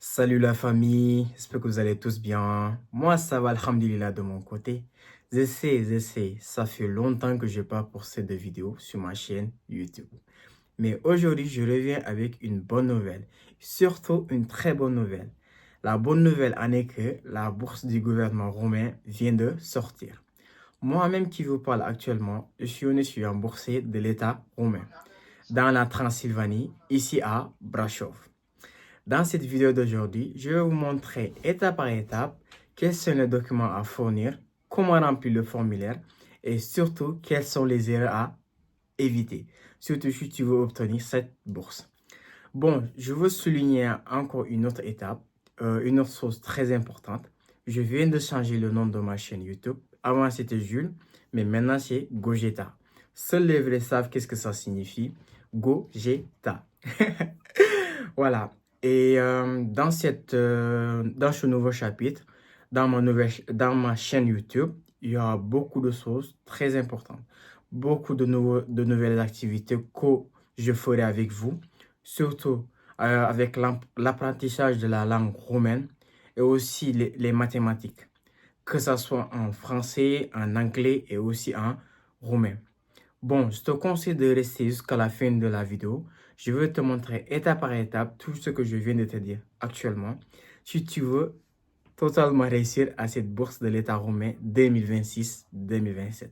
Salut la famille, j'espère que vous allez tous bien. Moi, ça va, alhamdulillah, de mon côté. J'essaie. Ça fait longtemps que je n'ai pas posté de vidéos sur ma chaîne YouTube. Mais aujourd'hui, je reviens avec une bonne nouvelle. Surtout une très bonne nouvelle. La bonne nouvelle en est que la bourse du gouvernement roumain vient de sortir. Moi-même qui vous parle actuellement, je suis un boursier de l'État roumain, dans la Transylvanie, ici à Brașov. Dans cette vidéo d'aujourd'hui, je vais vous montrer étape par étape quels sont les documents à fournir, comment remplir le formulaire et surtout quelles sont les erreurs à éviter, surtout si tu veux obtenir cette bourse. Bon, je veux souligner encore une autre étape, une autre chose très importante. Je viens de changer le nom de ma chaîne YouTube. Avant c'était Jules, mais maintenant c'est Gogeta. Seuls les vrais savent qu'est-ce que ça signifie. Gogeta. Voilà. Et dans ce nouveau chapitre, dans ma chaîne YouTube, il y aura beaucoup de choses très importantes. Beaucoup de nouvelles activités que je ferai avec vous. Surtout avec l'apprentissage de la langue roumaine et aussi les mathématiques. Que ce soit en français, en anglais et aussi en roumain. Bon, je te conseille de rester jusqu'à la fin de la vidéo. Je vais te montrer étape par étape tout ce que je viens de te dire actuellement. Si tu veux totalement réussir à cette bourse de l'État roumain 2026-2027.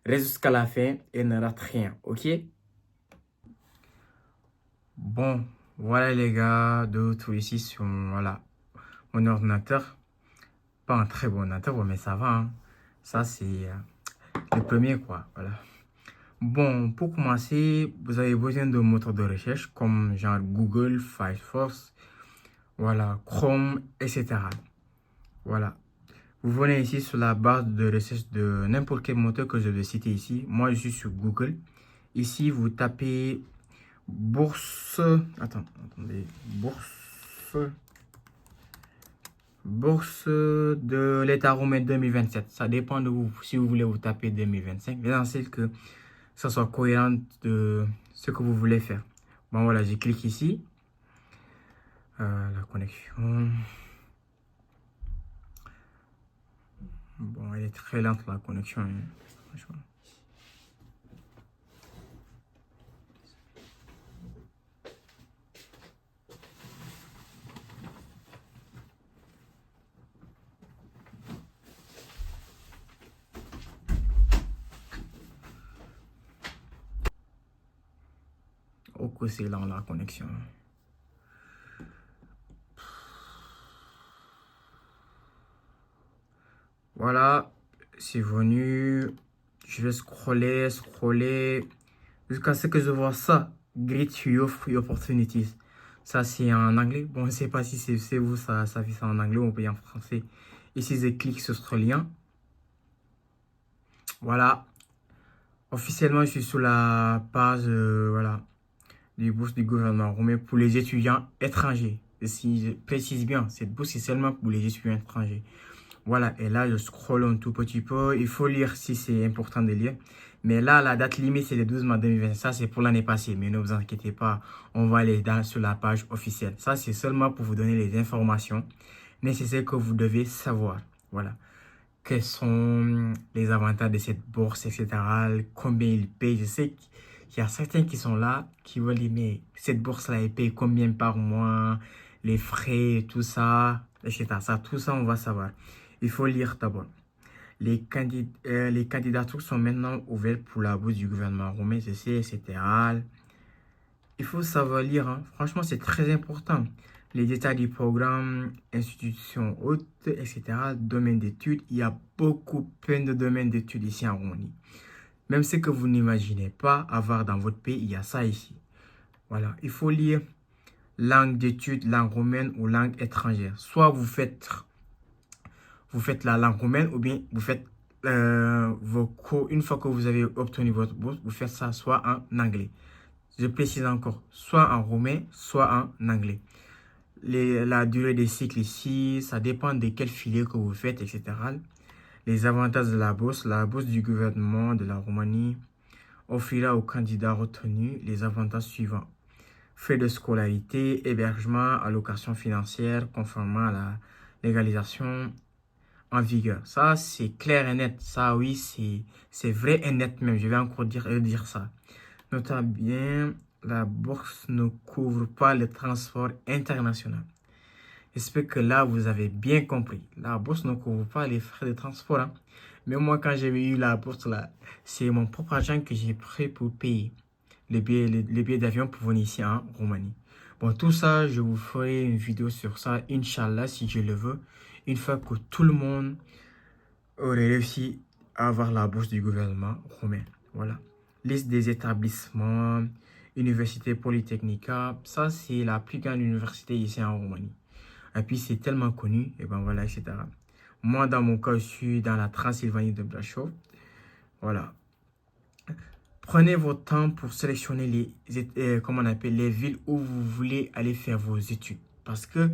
Reste jusqu'à la fin et ne rate rien, ok? Bon, voilà les gars, de retour ici sur voilà, mon ordinateur. Pas un très bon ordinateur, mais ça va, hein. Ça, c'est le premier, quoi. Voilà. Bon, pour commencer, vous avez besoin de moteurs de recherche comme genre Google, Firefox, voilà, Chrome, etc. Voilà. Vous venez ici sur la barre de recherche de n'importe quel moteur que je vais citer ici. Moi, je suis sur Google. Ici, vous tapez bourse. Attendez. Bourse de l'État roumain 2027. Ça dépend de vous si vous voulez vous taper 2025. L'essentiel que ça soit cohérent de ce que vous voulez faire. Bon, voilà, je clique ici. La connexion. Bon, elle est très lente la connexion, hein, franchement. Ok, c'est lent la connexion. Voilà, c'est venu. Je vais scroller jusqu'à ce que je vois ça. Great Your Free Opportunities. Ça, c'est en anglais. Bon, je ne sais pas si c'est vous, ça fait ça en anglais ou bien en français. Ici, je clique sur ce lien. Voilà. Officiellement, je suis sur la page voilà, du bourse du gouvernement roumain pour les étudiants étrangers. Et si je précise bien, cette bourse est seulement pour les étudiants étrangers. Voilà, et là, je scrolle un tout petit peu. Il faut lire si c'est important de lire. Mais là, la date limite, c'est le 12 mars 2020. Ça, c'est pour l'année passée. Mais ne vous inquiétez pas, on va aller sur la page officielle. Ça, c'est seulement pour vous donner les informations nécessaires que vous devez savoir. Voilà. Quels sont les avantages de cette bourse, etc. Combien ils payent. Je sais qu'il y a certains qui sont là, qui veulent dire, mais cette bourse-là, elle paye combien par mois, les frais, tout ça, etc. Ça, tout ça, on va savoir. Il faut lire d'abord. Les candidatures sont maintenant ouvertes pour la bourse du gouvernement roumain, ceci, etc. Il faut savoir lire, hein. Franchement, c'est très important. Les détails du programme, institutions hautes, etc. Domaine d'études, il y a plein de domaines d'études ici en Roumanie. Même ce que vous n'imaginez pas avoir dans votre pays, il y a ça ici. Voilà, il faut lire langue d'études, langue roumaine ou langue étrangère. Soit vous faites la langue roumaine ou bien vous faites vos cours. Une fois que vous avez obtenu votre bourse, vous faites ça soit en anglais. Je précise encore, soit en roumain, soit en anglais. La durée des cycles ici, ça dépend de quelle filière que vous faites, etc. Les avantages de la bourse du gouvernement de la Roumanie offrira aux candidats retenus les avantages suivants. frais de scolarité, hébergement, allocation financière, conformément à la légalisation en vigueur. Ça, c'est clair et net. Ça, oui, c'est vrai et net même. Je vais encore dire ça. Notez bien, la bourse ne couvre pas le transport international. J'espère que là, vous avez bien compris. La bourse ne couvre pas les frais de transport, hein. Mais moi, quand j'avais eu la bourse, là, c'est mon propre argent que j'ai pris pour payer les billets d'avion pour venir ici en Roumanie. Bon, tout ça, je vous ferai une vidéo sur ça, Inch'Allah, si je le veux, une fois que tout le monde aurait réussi à avoir la bourse du gouvernement roumain. Voilà. Liste des établissements, Université Polytechnica, ça, c'est la plus grande université ici en Roumanie. Et puis, c'est tellement connu, et ben voilà, etc. Moi, dans mon cas, je suis dans la Transylvanie de Brasov. Voilà. Prenez votre temps pour sélectionner comment on appelle, les villes où vous voulez aller faire vos études. Parce que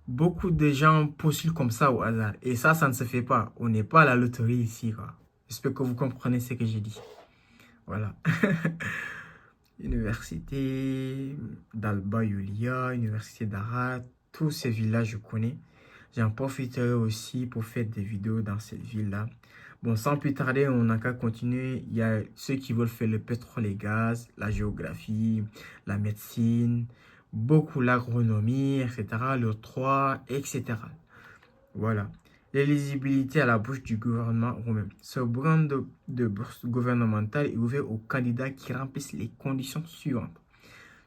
beaucoup de gens postulent comme ça au hasard. Et ça ne se fait pas. On n'est pas à la loterie ici, quoi. J'espère que vous comprenez ce que j'ai dit. Voilà. Université d'Alba Iulia, Université d'Arad, tous ces villes-là, je connais. J'en profiterai aussi pour faire des vidéos dans cette ville-là. Bon, sans plus tarder, on n'a qu'à continuer. Il y a ceux qui veulent faire le pétrole et gaz, la géographie, la médecine, beaucoup l'agronomie, etc., le droit, etc. Voilà. L'éligibilité à la bourse du gouvernement roumain. Ce programme de bourse gouvernementale est ouvert aux candidats qui remplissent les conditions suivantes.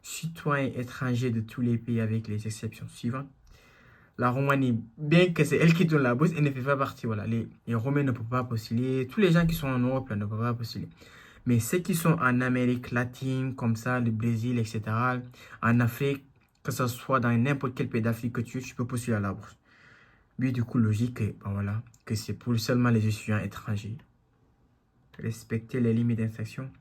Citoyens étrangers de tous les pays avec les exceptions suivantes. La Roumanie, bien que c'est elle qui donne la bourse, elle ne fait pas partie. Voilà. Les Roumains ne peuvent pas postuler. Tous les gens qui sont en Europe là, ne peuvent pas postuler. Mais ceux qui sont en Amérique latine, comme ça, le Brésil, etc., en Afrique, que ce soit dans n'importe quel pays d'Afrique que tu peux postuler à la bourse. But du coup, logique, ben voilà, que c'est pour seulement les étudiants étrangers. Respecter les limites d'insertion.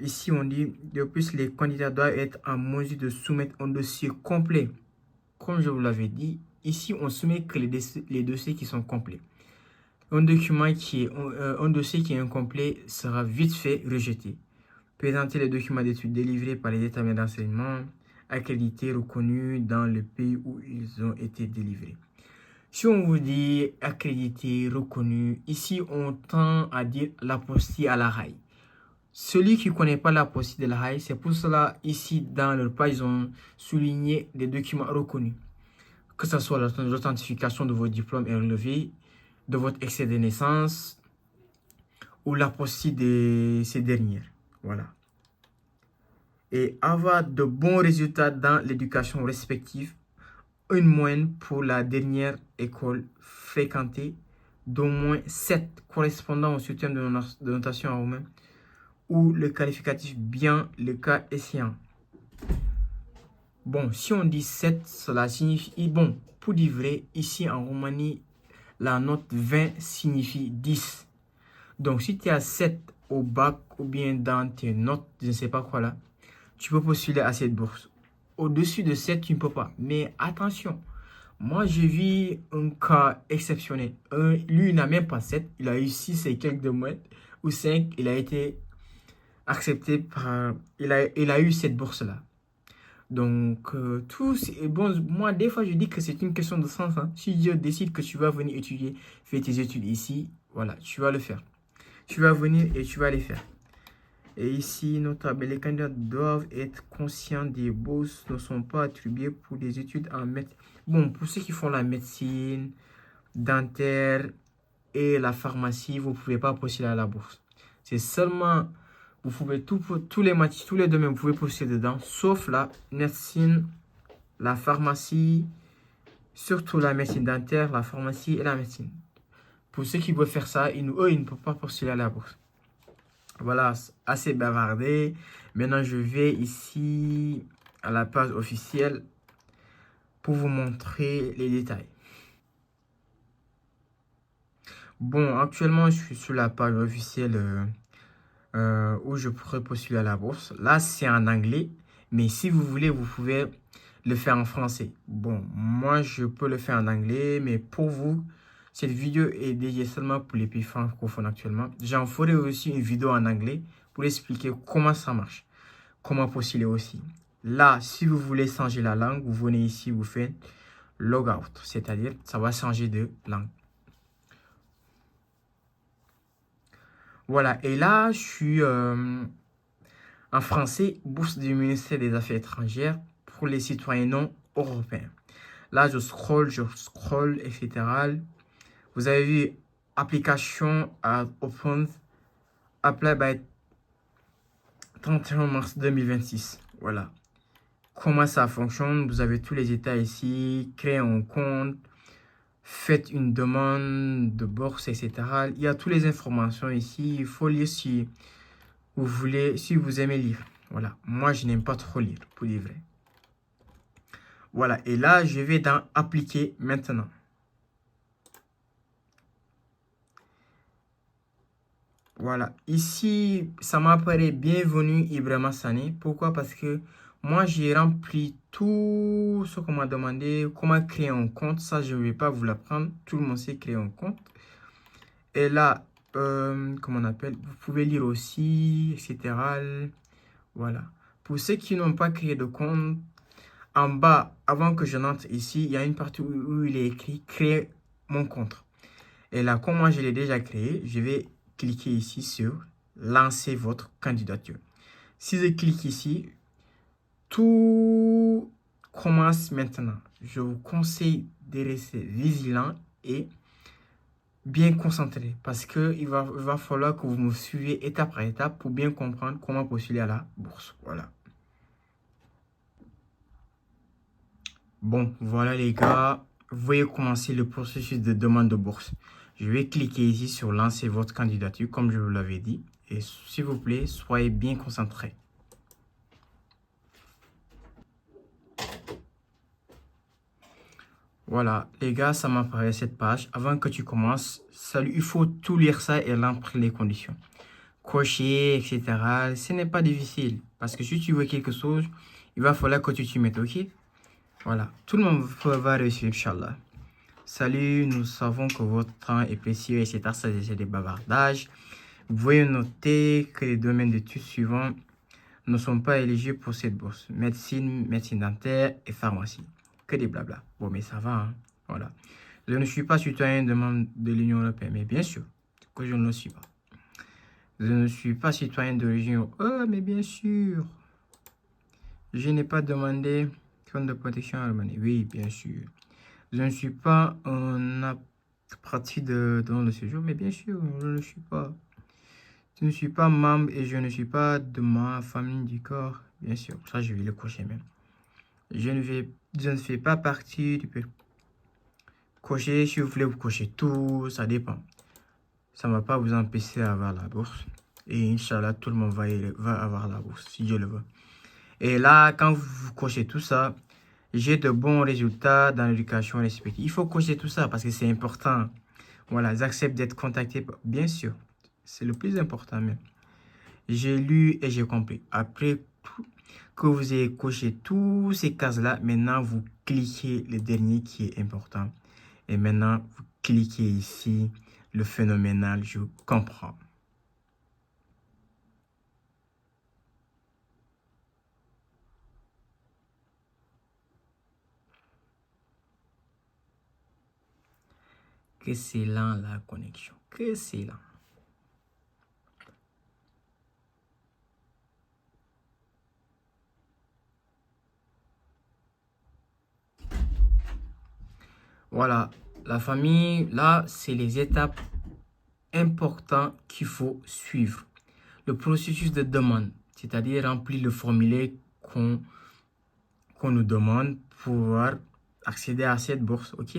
Ici, on dit, de plus, les candidats doivent être en mesure de soumettre un dossier complet. Comme je vous l'avais dit, ici, on soumet que les dossiers qui sont complets. Un dossier qui est incomplet sera vite fait rejeté. Présenter les documents d'études délivrés par les établissements d'enseignement accrédités, reconnus dans le pays où ils ont été délivrés. Si on vous dit accrédité, reconnu, ici on tend à dire l'apostille à la RAI. Celui qui ne connaît pas l'apostille de la RAI, c'est pour cela ici dans leur page, ils ont souligné des documents reconnus. Que ce soit l'authentification de vos diplômes et relevés, de votre excès de naissance ou l'apostille de ces dernières. Voilà. Et avoir de bons résultats dans l'éducation respective, une moyenne pour la dernière école fréquentée d'au moins 7 correspondant au système de notation en roumain ou le qualificatif bien le cas échéant. Bon, si on dit 7, cela signifie, bon, pour dire vrai, ici en Roumanie, la note 20 signifie 10. Donc, si tu as 7 au bac ou bien dans tes notes, je ne sais pas quoi là, tu peux postuler à cette bourse. Au-dessus de 7, tu ne peux pas. Mais attention, moi, je vis un cas exceptionnel. Lui, il n'a même pas 7. Il a eu 6 et quelques de moyenne. Ou 5. Il a été accepté par... Il a eu cette bourse-là. Donc, tout est bon. Moi, des fois, je dis que c'est une question de sens, hein. Si Dieu décide que tu vas venir étudier, faire tes études ici, voilà, tu vas le faire. Tu vas venir et tu vas les faire. Et ici, notamment, les candidats doivent être conscients des bourses ne sont pas attribuées pour des études en médecine. Bon, pour ceux qui font la médecine, dentaire et la pharmacie, vous ne pouvez pas postuler à la bourse. C'est seulement, vous pouvez tous les domaines, vous pouvez postuler dedans, sauf la médecine, la pharmacie, surtout la médecine dentaire, la pharmacie et la médecine. Pour ceux qui veulent faire ça, eux, ils ne peuvent pas postuler à la bourse. Voilà, assez bavardé. Maintenant, je vais ici à la page officielle pour vous montrer les détails. Bon, actuellement, je suis sur la page officielle où je pourrais postuler à la bourse. Là, c'est en anglais, mais si vous voulez, vous pouvez le faire en français. Bon, moi, je peux le faire en anglais, mais pour vous, cette vidéo est dédiée seulement pour les pays francophones actuellement. J'en ferai aussi une vidéo en anglais pour expliquer comment ça marche. comment postuler aussi. Là, si vous voulez changer la langue, vous venez ici, vous faites logout, c'est-à-dire ça va changer de langue. Voilà, et là, je suis en français, bourse du ministère des Affaires étrangères pour les citoyens non européens. Là, je scroll, etc. Vous avez vu, application à open, apply by 31 mars 2026. Voilà. Comment ça fonctionne? Vous avez tous les états ici. Créer un compte. Faites une demande de bourse, etc. Il y a toutes les informations ici. Il faut lire si vous voulez, si vous aimez lire. Voilà. Moi, je n'aime pas trop lire, pour dire vrai. Voilà. Et là, je vais dans appliquer maintenant. Voilà, ici, ça m'apparaît bienvenue Ibrahima Sané. Pourquoi? Parce que moi, j'ai rempli tout ce qu'on m'a demandé, comment créer un compte. Ça, je ne vais pas vous l'apprendre. Tout le monde sait créer un compte. Et là, comment on appelle? Vous pouvez lire aussi, etc. Voilà. Pour ceux qui n'ont pas créé de compte, en bas, avant que je n'entre ici, il y a une partie où il est écrit créer mon compte. Et là, comme moi, je l'ai déjà créé, je vais cliquer ici sur lancer votre candidature. Si je clique ici, tout commence maintenant. Je vous conseille de rester vigilant et bien concentré parce qu'il va falloir que vous me suiviez étape par étape pour bien comprendre comment postuler à la bourse. Voilà. Bon, voilà les gars. Vous voyez commencer le processus de demande de bourse. Je vais cliquer ici sur lancer votre candidature comme je vous l'avais dit. Et s'il vous plaît, soyez bien concentrés. Voilà, les gars, ça m'apparaît cette page. Avant que tu commences, salut, il faut tout lire ça et remplir les conditions. Cocher, etc. Ce n'est pas difficile. Parce que si tu veux quelque chose, il va falloir que tu t'y mettes, ok? Voilà, tout le monde va réussir, Inch'Allah. Salut, nous savons que votre temps est précieux, etc. Ça, c'est des bavardages. Vous pouvez noter que les domaines d'études suivants ne sont pas éligibles pour cette bourse. Médecine, médecine dentaire et pharmacie. Que des blabla. Bon, mais ça va, hein. Voilà. Je ne suis pas citoyen de membre de l'Union européenne, mais bien sûr que je ne le suis pas. Je ne suis pas citoyen de l'Union. Oh, mais bien sûr. Je n'ai pas demandé compte de protection allemande. Oui, bien sûr. Je ne suis pas en partie dans le séjour, mais bien sûr, je ne le suis pas. Je ne suis pas membre et je ne suis pas de ma famille du corps. Bien sûr, ça je vais le cocher même. Je ne fais pas partie du peuple. Cocher, si vous voulez, vous cochez tout, ça dépend. Ça ne va pas vous empêcher d'avoir la bourse. Et Inch'Allah, tout le monde va avoir la bourse, si Dieu le veut. Et là, quand vous cochez tout ça, j'ai de bons résultats dans l'éducation respective. Il faut cocher tout ça parce que c'est important. Voilà, j'accepte d'être contacté. Bien sûr, c'est le plus important même. J'ai lu et j'ai compris. Après que vous ayez coché tous ces cases-là, maintenant vous cliquez le dernier qui est important. Et maintenant, vous cliquez ici, le phénoménal, je comprends. Que c'est lent la connexion. Que c'est lent. Voilà, la famille, là, c'est les étapes importantes qu'il faut suivre. Le processus de demande, c'est-à-dire remplir le formulaire qu'on nous demande pour pouvoir accéder à cette bourse, ok?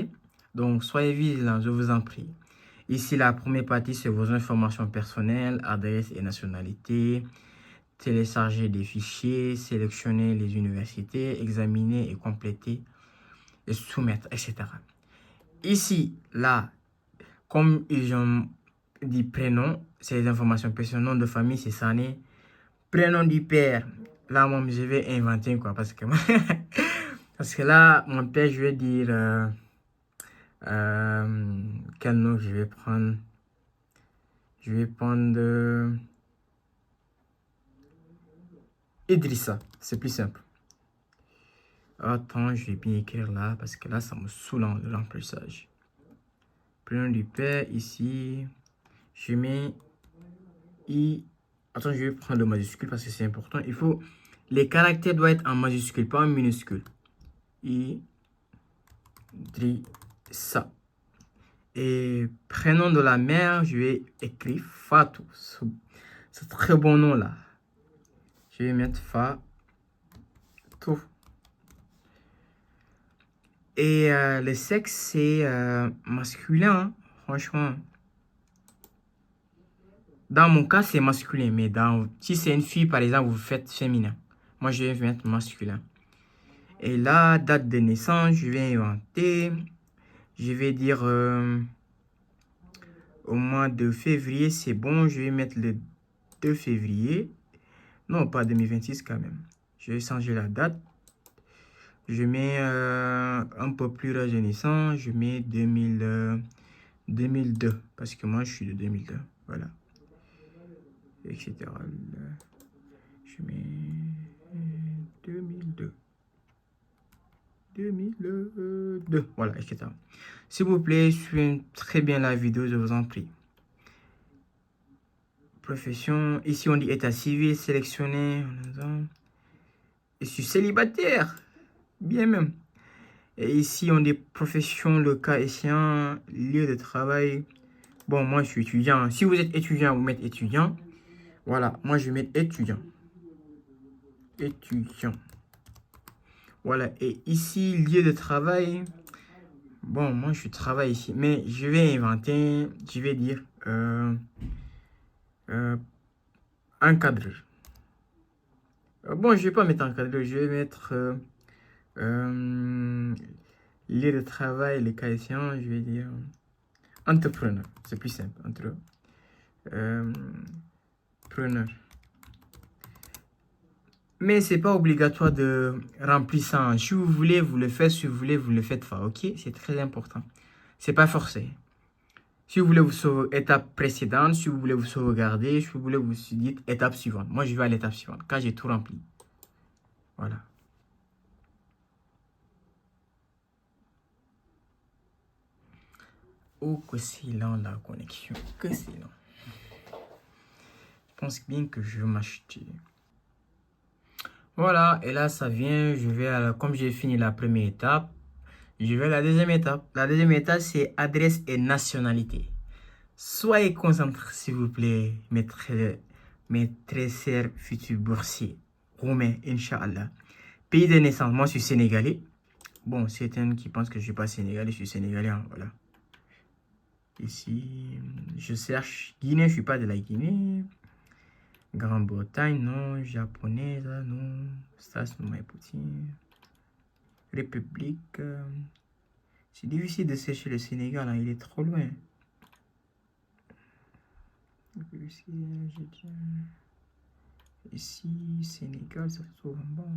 Donc, soyez vigilants, je vous en prie. Ici, la première partie, c'est vos informations personnelles, adresse et nationalité. Télécharger des fichiers, sélectionner les universités, examiner et compléter et soumettre, etc. Ici, là, comme ils ont dit prénom, c'est les informations personnelles, nom de famille, c'est Sané. Prénom du père, là, moi, je vais inventer quoi, parce que, parce que là, mon père, je vais dire, quel nom je vais prendre? Je vais prendre Idrissa. C'est plus simple. Attends, je vais bien écrire là, parce que là, ça me saoule le remplissage. Prénom du père, ici. Je mets I. Attends, je vais prendre le majuscule parce que c'est important. Il faut... Les caractères doivent être en majuscule, pas en minuscule. Idrissa. Et prénom de la mère, je vais écrire Fatou. C'est très bon nom là. Je vais mettre Fatou. Et le sexe, c'est masculin, hein, franchement. Dans mon cas, c'est masculin. Mais si c'est une fille, par exemple, vous faites féminin. Moi, je vais mettre masculin. Et là, date de naissance, je vais inventer. Je vais dire au mois de février, c'est bon. Je vais mettre le 2 février. Non, pas 2026 quand même. Je vais changer la date. Je mets un peu plus rajeunissant. Je mets 2002. Parce que moi, je suis de 2002. Voilà. Etc. Je mets 2002. 2002. Voilà, etc. S'il vous plaît, suivez très bien la vidéo, je vous en prie. Profession. Ici, on dit état civil, sélectionné. Je suis célibataire. Bien même. Et ici, on dit profession, le cas échéant, lieu de travail. Bon, moi, je suis étudiant. Si vous êtes étudiant, vous mettez étudiant. Voilà, moi, je vais mettre étudiant. Étudiant. Voilà, et ici, lieu de travail. Bon, moi, je travaille ici. Mais je vais inventer, je vais dire encadreur. Bon, je vais pas mettre encadreur, je vais mettre lieu de travail, les cas échéants, je vais dire entrepreneur. C'est plus simple. Entrepreneur. Mais c'est pas obligatoire de remplir ça. Si vous voulez, vous le faites. Si vous voulez, vous le faites pas. Ok? C'est très important. C'est pas forcé. Si vous voulez vous sauver étape précédente, si vous voulez vous sauvegarder, si vous voulez vous dites étape suivante. Moi, je vais à l'étape suivante. Quand j'ai tout rempli. Voilà. Oh, que c'est lent la connexion. Que c'est lent. Je pense bien que je vais m'acheter. Voilà. Et là, ça vient. Je vais comme j'ai fini la première étape, je vais à la deuxième étape. La deuxième étape, c'est adresse et nationalité. Soyez concentrés, s'il vous plaît, mes très chers futurs boursiers. Roumains, Inch'Allah. Pays de naissance, moi je suis sénégalais. Bon, certains qui pensent que je ne suis pas sénégalais, je suis sénégalais, hein, voilà. Ici, je cherche Guinée, je ne suis pas de la Guinée. Grande-Bretagne, non. Japonaise, non. Ça, c'est ma Poutine. République. C'est difficile de chercher le Sénégal, hein, il est trop loin. Ici, Sénégal, ça se trouve en bas.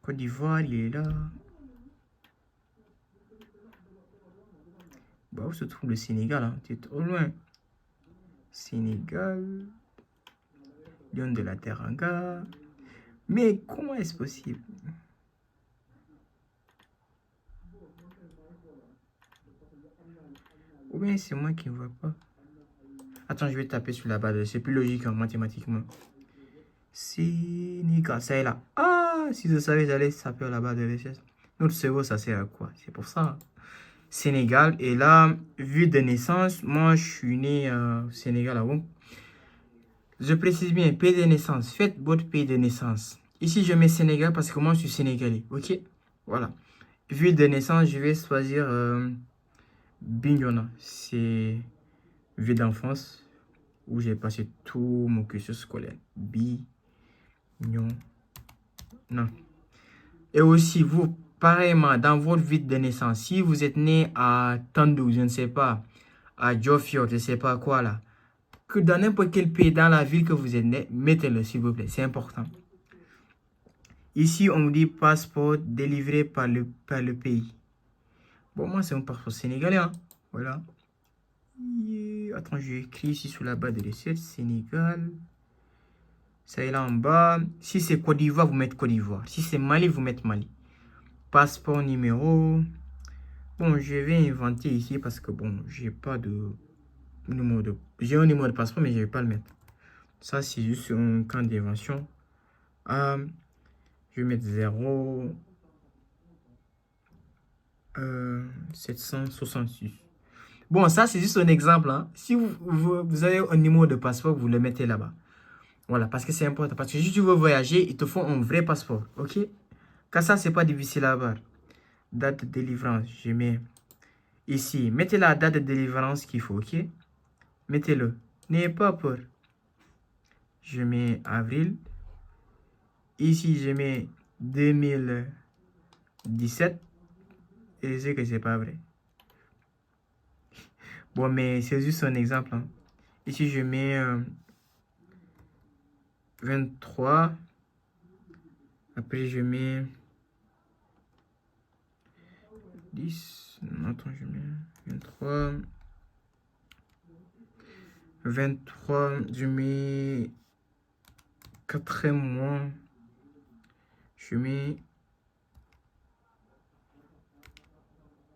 Côte d'Ivoire, il est là. Bah, où se trouve le Sénégal, hein? Tu es trop loin. Sénégal. Lion de la Teranga. Mais comment est-ce possible? Ou bien c'est moi qui ne vois pas. Attends, je vais taper sur la base. C'est plus logique hein, mathématiquement. Sénégal, ça est là. Ah, si je savais, j'allais taper la base de recherche. Notre cerveau, ça sert à quoi? C'est pour ça. Sénégal. Et là, vu de naissance, moi, je suis né au Sénégal avant. Je précise bien, pays de naissance. Faites votre pays de naissance. Ici, je mets Sénégal parce que moi, je suis sénégalais. Ok? Voilà. Ville de naissance, je vais choisir Bignona. C'est ville d'enfance où j'ai passé tout mon cursus scolaire. Bignona. Et aussi, vous, pareillement, dans votre ville de naissance, si vous êtes né à Tandou, je ne sais pas, à Diofior, je ne sais pas quoi là, que dans n'importe quel pays, dans la ville que vous êtes né, mettez-le s'il vous plaît, c'est important. Ici, on me dit passeport délivré par le pays. Bon, moi, c'est un passeport sénégalais, hein. Voilà. Attends, je vais écrire ici sur la barre de recherche, Sénégal. Ça est là en bas. Si c'est Côte d'Ivoire, vous mettez Côte d'Ivoire. Si c'est Mali, vous mettez Mali. Passeport numéro. Bon, je vais inventer ici parce que bon, j'ai pas de numéro de... J'ai un numéro de passeport, mais je vais pas le mettre. Ça, c'est juste un camp d'invention. Je vais mettre 0... 766. Bon, ça, c'est juste un exemple. Hein. Si vous avez un numéro de passeport, vous le mettez là-bas. Voilà, parce que c'est important. Parce que si tu veux voyager, il te faut un vrai passeport. OK? Car ça, c'est pas difficile à avoir. Date de délivrance, je mets ici. Mettez la date de délivrance qu'il faut. OK? Mettez-le. N'ayez pas peur. Je mets avril. Ici, je mets 2017. Et je sais que c'est pas vrai. Bon, mais c'est juste un exemple. Hein. Ici, je mets 23. Après, je mets 10. Attends, je mets 23. 23. Je mets 4 mois. Je mets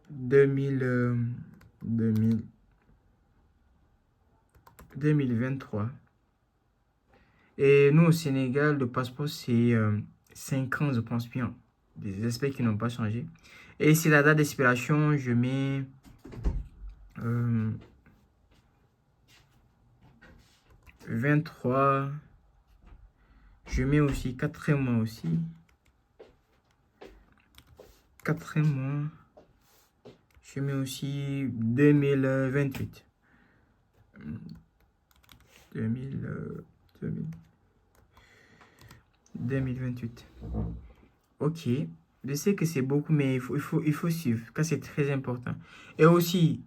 2023. Et nous, au Sénégal, le passeport, c'est 5 ans, je pense bien. Des aspects qui n'ont pas changé. Et ici, la date d'expiration, je mets 23. Je mets aussi 4 mois aussi. 4 mois. Je mets aussi 2028. 2028. Ok. Je sais que c'est beaucoup, mais il faut suivre, car c'est très important. Et aussi,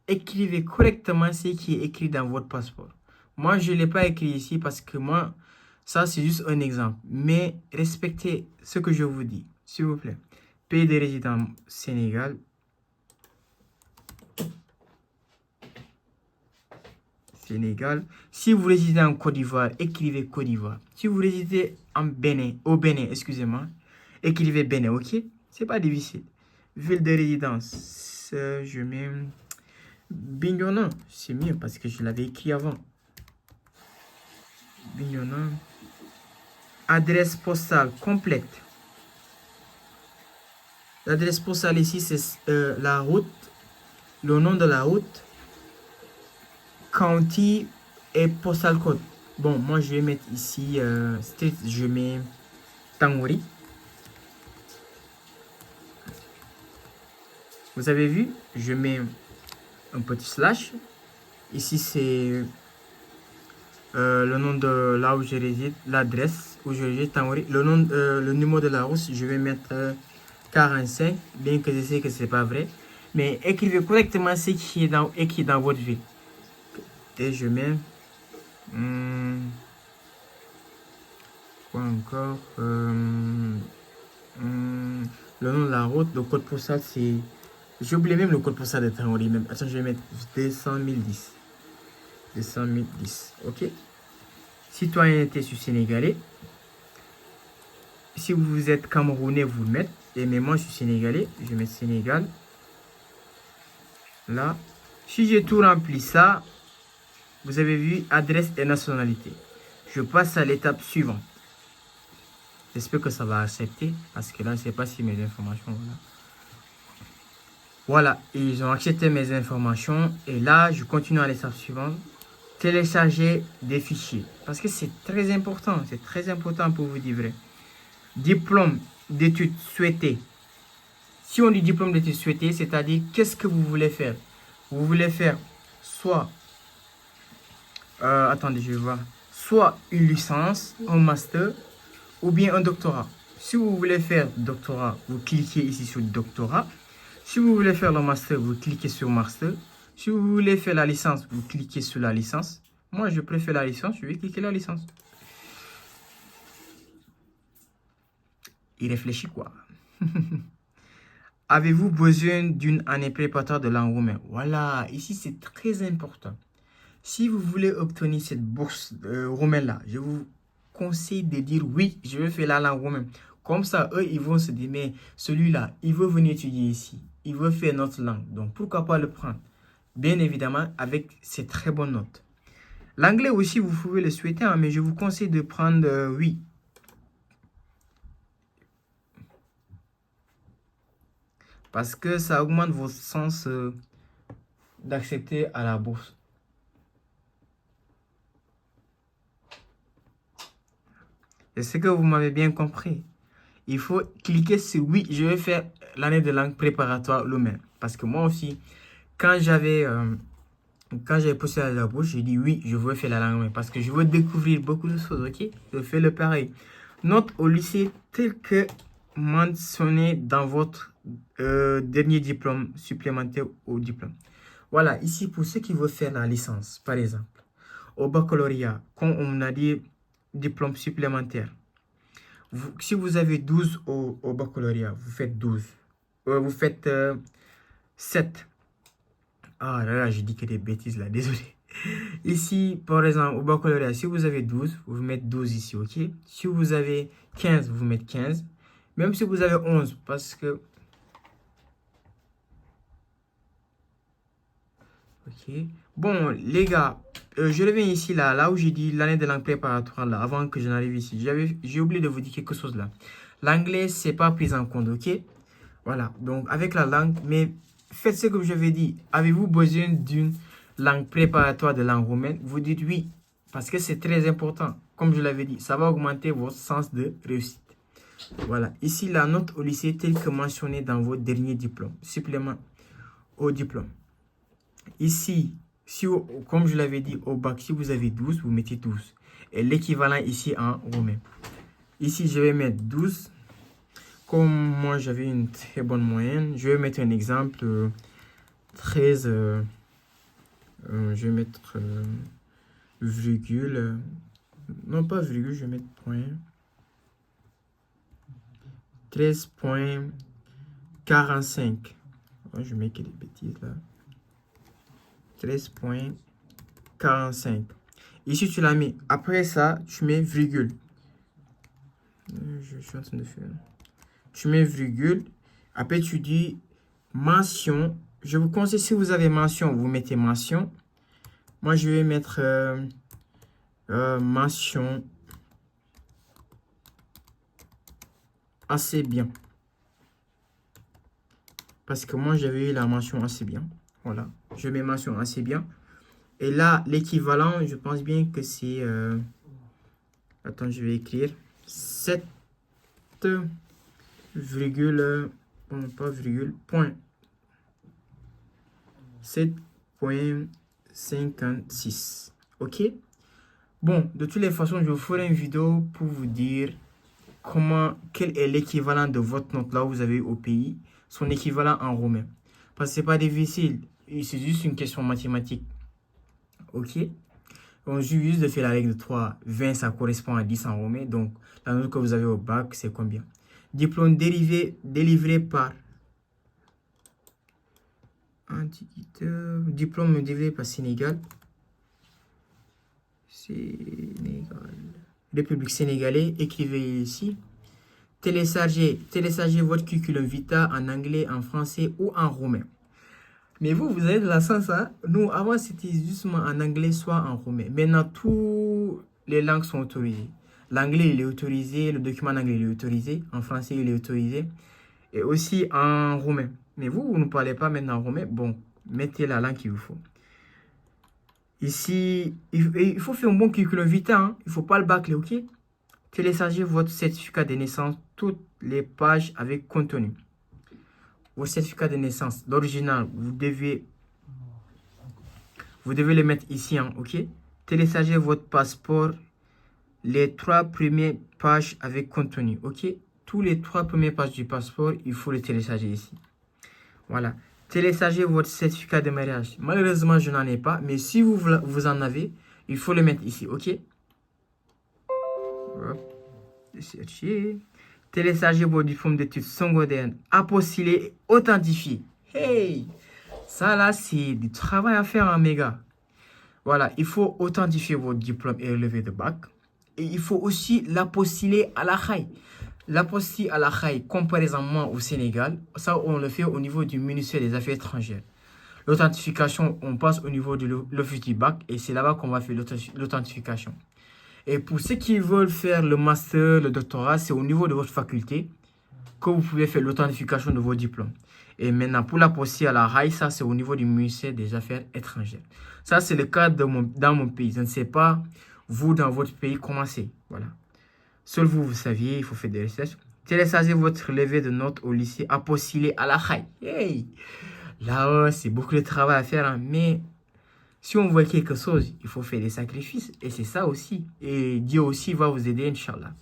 écrivez correctement ce qui est écrit dans votre passeport. Moi, je ne l'ai pas écrit ici parce que moi, ça, c'est juste un exemple. Mais respectez ce que je vous dis, s'il vous plaît. Pays de résidence Sénégal. Sénégal. Si vous résidez en Côte d'Ivoire, écrivez Côte d'Ivoire. Si vous résidez en Bénin, au Bénin, excusez-moi, écrivez Bénin, ok? C'est pas difficile. Ville de résidence, je mets Bignona. C'est mieux parce que je l'avais écrit avant. Bignona. Adresse postale complète. L'adresse postale ici, c'est la route, le nom de la route, county et postal code. Bon, moi je vais mettre ici state, je mets Tangori. Vous avez vu, je mets un petit slash. Ici c'est le nom de là où je réside, l'adresse où je réside, Tangori. Le nom, le numéro de la route, je vais mettre 45, bien que je sais que c'est pas vrai. Mais écrivez correctement ce qui est écrit dans votre ville. Et je mets quoi encore le nom de la route, le code postal c'est, j'ai oublié même le code postal de Tangori même. Attends, je vais mettre 200 010. 200 010, ok. Citoyenneté sur sénégalais. Si vous êtes camerounais, vous le mettez. Et mais moi je suis sénégalais, je vais mettre Sénégal. Là, si j'ai tout rempli ça, vous avez vu adresse et nationalité. Je passe à l'étape suivante. J'espère que ça va accepter parce que là, je ne sais pas si mes informations. Voilà, ils ont accepté mes informations et là, je continue à l'étape suivante. Télécharger des fichiers parce que c'est très important. C'est très important pour vous dire vrai. Diplôme d'études souhaité. Si on dit diplôme d'études souhaité, c'est-à-dire qu'est-ce que vous voulez faire? Vous voulez faire soit attendez, je vais voir. Soit une licence, un master ou bien un doctorat. Si vous voulez faire doctorat, vous cliquez ici sur doctorat. Si vous voulez faire le master, vous cliquez sur master. Si vous voulez faire la licence, vous cliquez sur la licence. Moi, je préfère la licence, je vais cliquer la licence. Il réfléchit quoi? Avez-vous besoin d'une année préparatoire de langue roumaine? Voilà, ici c'est très important. Si vous voulez obtenir cette bourse roumaine là, je vous conseille de dire oui, je veux faire la langue roumaine. Comme ça, eux, ils vont se dire, mais celui-là, il veut venir étudier ici. Il veut faire notre langue. Donc, pourquoi pas le prendre? Bien évidemment, avec ces très bonnes notes. L'anglais aussi, vous pouvez le souhaiter, hein, mais je vous conseille de prendre oui. Parce que ça augmente vos chances d'accepter à la bourse. Est-ce que vous m'avez bien compris? Il faut cliquer sur oui, je vais faire l'année de langue préparatoire l'OMEN. Parce que moi aussi, quand j'avais postulé à la bourse, j'ai dit oui, je veux faire la langue roumaine. Parce que je veux découvrir beaucoup de choses, ok? Je fais le pareil. Note au lycée tel que mentionné dans votre dernier diplôme supplémentaire au diplôme. Voilà, ici pour ceux qui veulent faire la licence, par exemple, au baccalauréat, quand on a dit diplôme supplémentaire, si vous avez 12 au baccalauréat, vous faites 12. Vous faites 7. Ah là là, j'ai dit que des bêtises là, désolé. Ici, par exemple, au baccalauréat, si vous avez 12, vous mettez 12 ici, ok? Si vous avez 15, vous mettez 15. Même si vous avez 11, parce que... Ok. Bon, les gars, je reviens ici, là où j'ai dit l'année de langue préparatoire, là, avant que je n'arrive ici. J'ai oublié de vous dire quelque chose là. L'anglais, c'est pas pris en compte, ok? Voilà, donc avec la langue, mais faites ce que je vais dire. Avez-vous besoin d'une langue préparatoire de langue roumaine? Vous dites oui, parce que c'est très important. Comme je l'avais dit, ça va augmenter votre sens de réussite. Voilà, ici la note au lycée telle que mentionnée dans vos derniers diplômes. Supplément au diplôme. Ici, si, comme je l'avais dit, au bac, si vous avez 12, vous mettez 12. Et l'équivalent ici en roumain. Ici, je vais mettre 12. Comme moi, j'avais une très bonne moyenne, je vais mettre un exemple. 13, je vais mettre virgule. Non, pas virgule, je vais mettre point. 13,45. Oh, je mets que des bêtises là. 13,45. Ici, tu l'as mis. Après ça, tu mets virgule. Je suis en train de faire. Tu mets virgule. Après, tu dis mention. Je vous conseille, si vous avez mention, vous mettez mention. Moi, je vais mettre mention assez bien. Parce que moi, j'avais eu la mention assez bien. Voilà. Je mets mention assez bien. Et là, l'équivalent, je pense bien que c'est... attends, je vais écrire. 7, virgule... Bon, pas virgule, point. 7,56. Ok? Bon, de toutes les façons, je vous ferai une vidéo pour vous dire quel est l'équivalent de votre note là où vous avez au pays, son équivalent en roumain. Parce que c'est pas difficile, c'est juste une question mathématique. Ok? On juste de faire la règle de 3. 20, ça correspond à 10 en roumain. Donc, la note que vous avez au bac, c'est combien? Diplôme délivré par... Diplôme délivré par Sénégal. République sénégalaise, écrivez ici. Téléchargez votre curriculum vitae en anglais, en français ou en roumain. Mais vous avez de la chance, hein? Nous, avant, c'était justement en anglais, soit en roumain. Maintenant, toutes les langues sont autorisées. L'anglais, il est autorisé, le document en anglais, il est autorisé, en français, il est autorisé, et aussi en roumain. Mais vous ne parlez pas maintenant en roumain. Bon, mettez la langue qu'il vous faut. Ici, il faut faire un bon curriculum vitae, hein? Il ne faut pas le bâcler, ok? Téléchargez votre certificat de naissance, toutes les pages avec contenu. Vos certificats de naissance, l'original, vous devez le mettre ici, hein, ok? Téléchargez votre passeport, les 3 premières pages avec contenu, ok? Tous les 3 premières pages du passeport, il faut les télécharger ici. Voilà. Téléchargez votre certificat de mariage. Malheureusement, je n'en ai pas, mais si vous en avez, il faut le mettre ici, ok? Hop. Chercher. Téléchargez vos diplômes d'études secondaires, apostillés et authentifiés. Hey! Ça là, c'est du travail à faire, hein, mes gars. Voilà, il faut authentifier vos diplômes et relevés de bac. Et il faut aussi l'apostiler à la CHAI. L'apostille à la CHAI, comparaisonnement au Sénégal, ça on le fait au niveau du ministère des Affaires étrangères. L'authentification, on passe au niveau de l'office du bac et c'est là-bas qu'on va faire l'authentification. Et pour ceux qui veulent faire le master, le doctorat, c'est au niveau de votre faculté que vous pouvez faire l'authentification de vos diplômes. Et maintenant, pour l'apostille à la CHAI, ça c'est au niveau du ministère des Affaires étrangères. Ça c'est le cas dans mon pays. Je ne sais pas, vous dans votre pays, comment c'est. Voilà. Seul vous, vous saviez, il faut faire des recherches. Téléchargez votre relevé de notes au lycée, apostillé à la CHAI. Hey! Là, c'est beaucoup de travail à faire, hein. Mais si on veut quelque chose, il faut faire des sacrifices. Et c'est ça aussi. Et Dieu aussi va vous aider, Inch'Allah.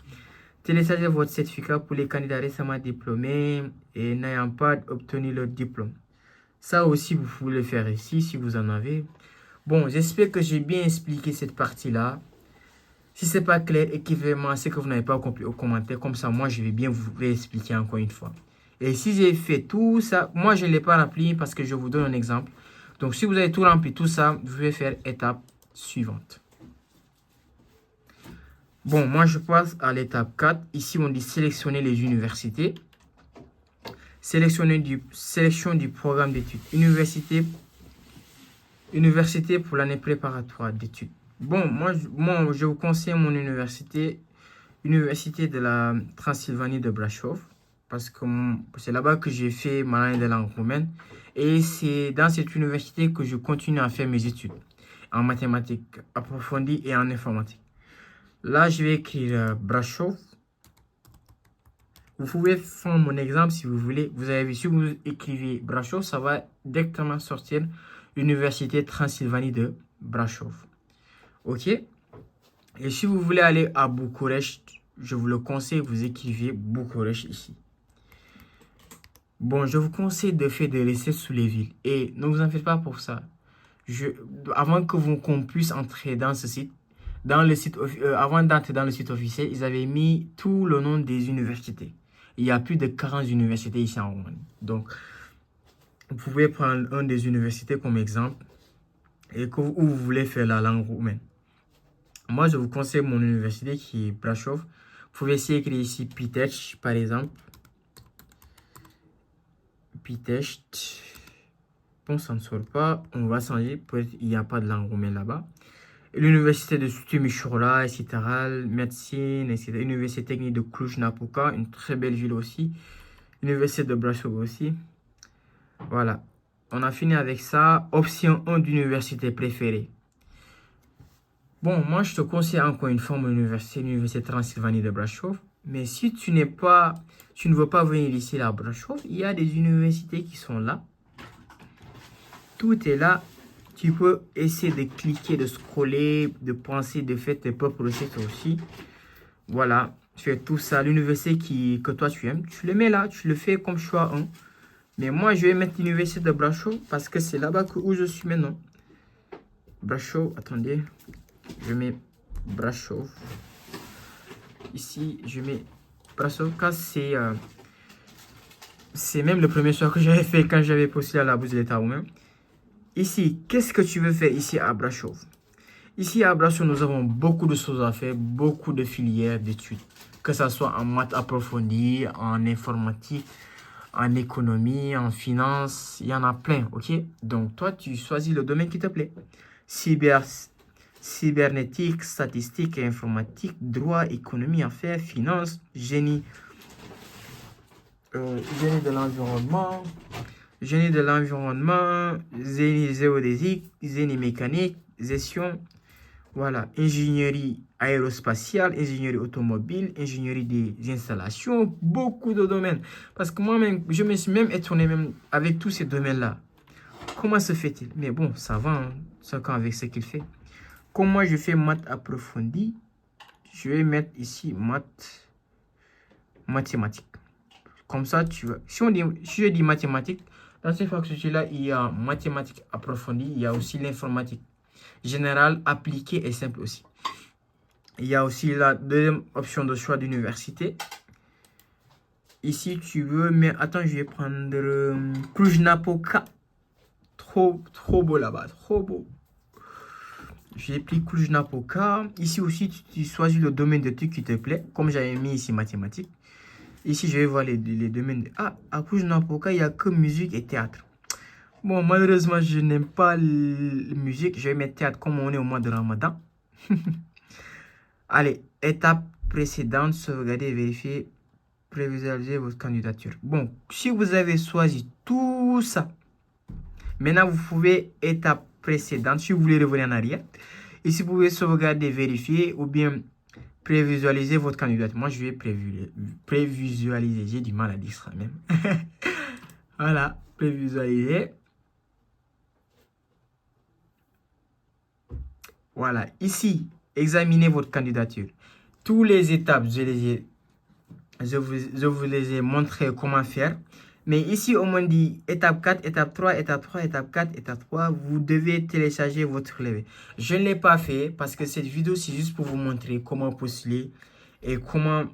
Téléchargez votre certificat pour les candidats récemment diplômés et n'ayant pas obtenu leur diplôme. Ça aussi, vous pouvez le faire ici, si vous en avez. Bon, j'espère que j'ai bien expliqué cette partie-là. Si ce n'est pas clair, écrivez-moi ce que vous n'avez pas compris au commentaire. Comme ça, moi, je vais bien vous réexpliquer encore une fois. Et si j'ai fait tout ça, moi, je ne l'ai pas rempli parce que je vous donne un exemple. Donc, si vous avez tout rempli, tout ça, vous pouvez faire étape suivante. Bon, moi, je passe à l'étape 4. Ici, on dit sélectionner les universités. Sélection du programme d'études. Université pour l'année préparatoire d'études. Bon, moi, je vous conseille mon université de la Transylvanie de Brașov, parce que c'est là-bas que j'ai fait ma langue de langue roumaine. Et c'est dans cette université que je continue à faire mes études en mathématiques approfondies et en informatique. Là, je vais écrire Brașov. Vous pouvez prendre mon exemple si vous voulez. Vous avez vu, si vous écrivez Brașov, ça va directement sortir Université Transylvanie de Brașov. Ok? Et si vous voulez aller à Bucarest, je vous le conseille, vous écrivez Bucarest ici. Bon, je vous conseille de faire des recettes sous les villes. Et ne vous en faites pas pour ça. Avant qu'on puisse entrer dans ce site, avant d'entrer dans le site officiel, ils avaient mis tout le nom des universités. Il y a plus de 40 universités ici en Roumanie. Donc, vous pouvez prendre une des universités comme exemple et où vous voulez faire la langue roumaine. Moi, je vous conseille mon université qui est Brașov. Vous pouvez essayer d'écrire ici Pitești, par exemple. Pitești. Bon, ça ne sort pas. On va changer. Peut-être qu'il n'y a pas de langue roumaine là-bas. L'université de Timișoara, etc. Médecine, etc. Université technique de Cluj-Napoca, une très belle ville aussi. Université de Brașov aussi. Voilà. On a fini avec ça. Option 1 d'université préférée. Bon, moi, je te conseille encore une fois mon université, l'Université Transylvanie de Brașov. Mais si tu ne veux pas venir ici à Brașov, il y a des universités qui sont là. Tout est là. Tu peux essayer de cliquer, de scroller, de penser, de faire tes propres recettes aussi. Voilà, tu fais tout ça. L'université que toi tu aimes, tu le mets là, tu le fais comme choix 1. Mais moi, je vais mettre l'université de Brașov parce que c'est là-bas où je suis maintenant. Brașov, attendez. Je mets Brașov. Ici, je mets Brașov. C'est même le premier choix que j'avais fait quand j'avais postulé à la bourse de l'État roumain. Ici, qu'est-ce que tu veux faire ici à Brașov? Ici à Brașov, nous avons beaucoup de choses à faire, beaucoup de filières d'études. Que ce soit en maths approfondies, en informatique, en économie, en finance, il y en a plein, ok? Donc toi, tu choisis le domaine qui te plaît. Cybernétique, statistique et informatique, droit, économie, affaires, finance, génie de l'environnement, génie géodésique, génie mécanique, gestion, voilà, ingénierie aérospatiale, ingénierie automobile, ingénierie des installations, beaucoup de domaines. Parce que moi-même, je me suis même étonné même avec tous ces domaines-là. Comment se fait-il? Mais bon, ça va, hein, chacun avec ce qu'il fait. Comme moi, je fais maths approfondies, je vais mettre ici mathématiques. Comme ça, tu vois. Si je dis mathématiques, dans cette faculté-là, il y a mathématiques approfondies, il y a aussi l'informatique générale, appliquée et simple aussi. Il y a aussi la deuxième option de choix d'université. Ici, tu veux, mais attends, je vais prendre Cluj-Napoca. Trop beau là-bas, trop beau. J'ai pris Cluj-Napoca. Ici aussi, tu choisis le domaine de truc qui te plaît. Comme j'avais mis ici mathématiques. Ici, je vais voir les domaines. Ah, à Cluj-Napoca, il n'y a que musique et théâtre. Bon, malheureusement, je n'aime pas la musique. Je vais mettre théâtre comme on est au mois de Ramadan. Allez, étape précédente, sauvegarder et vérifier, prévisualiser votre candidature. Bon, si vous avez choisi tout ça, maintenant vous pouvez, étape précédente, si vous voulez revenir en arrière, ici vous pouvez sauvegarder, vérifier ou bien prévisualiser votre candidature. Moi, je vais prévisualiser. J'ai du mal à dire ça même. Voilà, prévisualiser. Voilà, ici, examinez votre candidature. Toutes les étapes, je vous les ai montré comment faire. Mais ici, on m'a dit étape 4, étape 3, étape 3, étape 4, étape 3. Vous devez télécharger votre relevé. Je ne l'ai pas fait parce que cette vidéo, c'est juste pour vous montrer comment postuler et comment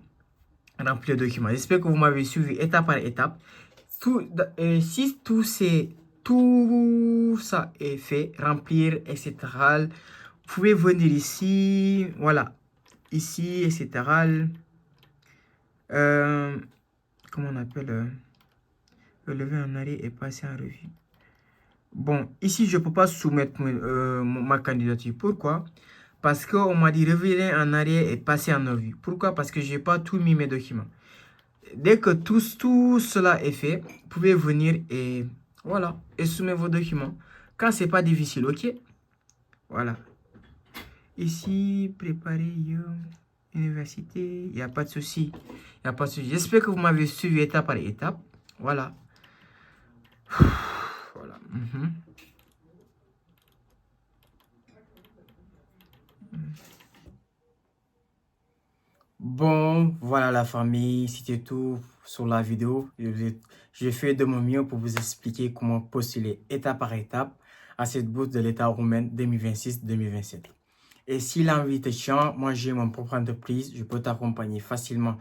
remplir le document. J'espère que vous m'avez suivi étape par étape. Si tout ça est fait, remplir, etc., vous pouvez venir ici, voilà, ici, etc. Comment on appelle relever en arrêt et passer en revue. Bon, ici, je ne peux pas soumettre ma candidature. Pourquoi? Parce qu'on m'a dit revenir en arrière et passer en revue. Pourquoi? Parce que je n'ai pas tout mis mes documents. Dès que tout cela est fait, vous pouvez venir et voilà, et soumettre vos documents. Quand c'est pas difficile, ok? Voilà. Ici, préparer université, il n'y a pas de souci. Il n'y a pas de souci. J'espère que vous m'avez suivi étape par étape. Voilà. Voilà. Bon, voilà la famille, c'était tout sur la vidéo. J'ai fait de mon mieux pour vous expliquer comment postuler étape par étape à cette bourse de l'État roumain 2026-2027. Et si l'envie te tient, moi j'ai mon propre entreprise, je peux t'accompagner facilement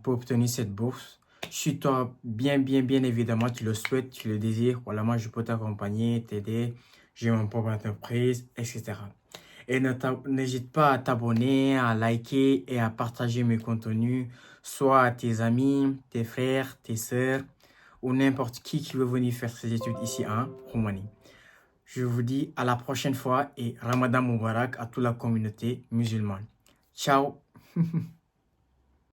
pour obtenir cette bourse. Si toi, bien évidemment, tu le souhaites, tu le désires, voilà, moi je peux t'accompagner, t'aider, j'ai mon propre entreprise, etc. Et n'hésite pas à t'abonner, à liker et à partager mes contenus, soit à tes amis, tes frères, tes sœurs ou n'importe qui veut venir faire ses études ici en Roumanie. Je vous dis à la prochaine fois et Ramadan Mubarak à toute la communauté musulmane. Ciao